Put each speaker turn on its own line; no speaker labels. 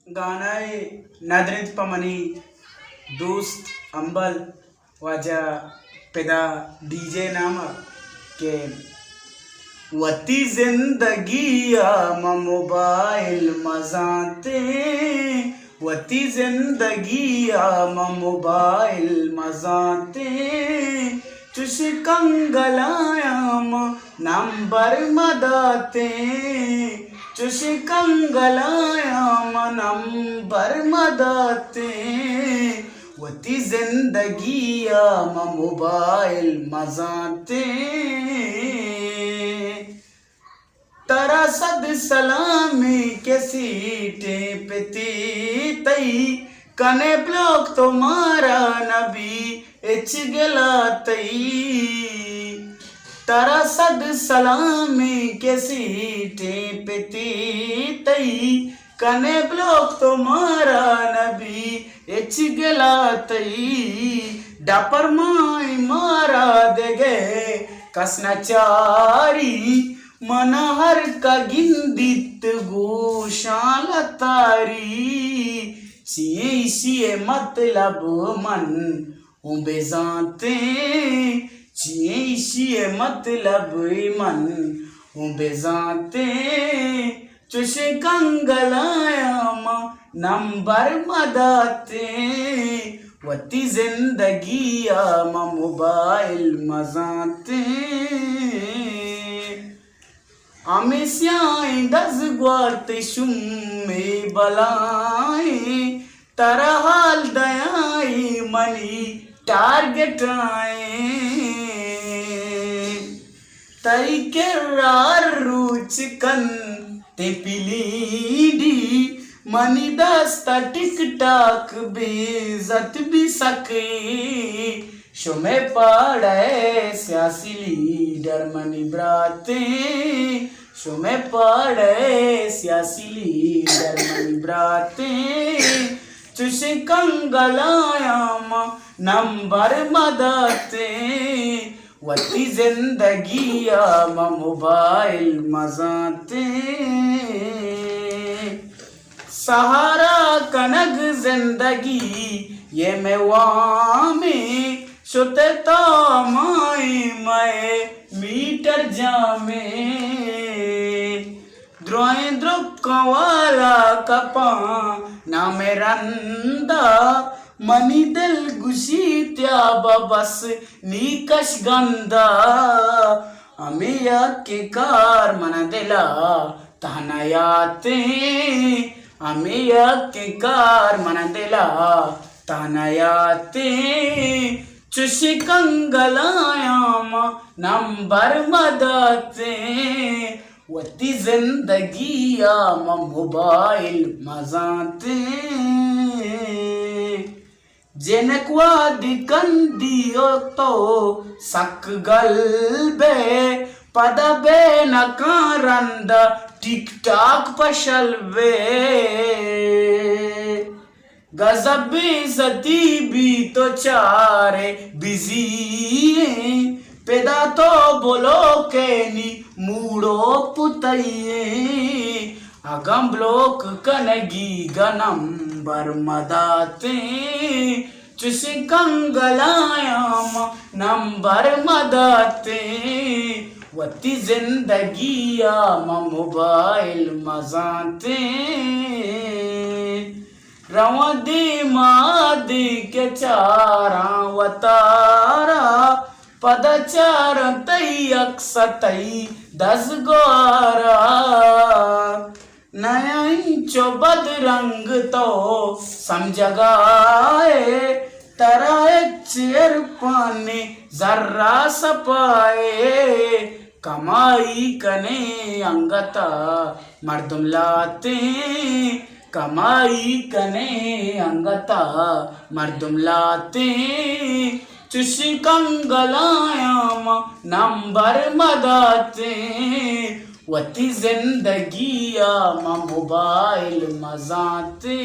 गाना नादरित पमनी दोस्त अंबल वाजा पेदा डीजे नाम के वती जिंदगी आम मोबाइल मजाते वती जिंदगी आम मोबाइल मजाते चुश कंगलायाम नंबर मदाते चुश कंगलायाम नंबर मदाते वती जिंदगी आम मोबाइल मजाते तरा सद सलामी के सीटे पेती तई कने ब्लॉक तुम्हारा नबी एच गला तई तरा सद सलामी के सीटे पेती तई कने ब्लॉक तुम्हारा नबी एच गला तई डापर माई मारा देगे कसना चारी मनहर का गिंदित गोशाल तारी चिए चिए मतलब मन बेजाते चिए चिए मतलब मन बेजाते चुश कंगलायाम नंबर मदाते वती जिंदगी आम मोबाइल मजाते आमिस्याई दस ग्वात शुम्मे बलाई तरहाल दयाई मनी टारगेट आए तरीके रार रुच कन ते पिलीडी मनी दस्ता टिक टाक बेजत भी सके शुमे पड़े सियासी लीडर मनी ब्राते शुमे पड़े सियासी लीडर मनी ब्राते चुशे कंगलायाम नंबर मदाते वती जिंदगी आम मोबाइल मजाते सहारा कनग जिंदगी ये मैं वामे शुते तो माई मैं मीटर जामे द्रोए द्रुक वाला कपा नामे रंदा मनी दिल गुशी त्याब बस नीकश गंदा अमिया के कार मन दिला तहनायाते अमिया के कार मन दिला तहनायाते चुश कंगलायाम नंबर मदाते वती जिंदगी आम मोबाइल मजाते जनकवादी कंदियो तो सक गलबे पदबे नकारंद टिकटॉक पशलवे गजबी सती भी तो चारे बिजी पेदा तो बोलो के नी मूड़ो पुतइये अगम ब्लोक कनगी गनंबर मदाते चुश कंगलायाम नंबर मदाते वती जिंदगी आम मोबाइल मजाते रवदी मादी के चारा वतारा पदचार तई अक्सतई दस ग्वारा नया चौबद रंग तो समझगाए तरा चेर पाने जर्रा सपाए कमाई कने अंगता मर्दुम लाते कमाई कने अंगता मर्दुम लाते चुशी कंगलायाम नंबर मदाते वती जिंदगी आम मोबाइल मजाते।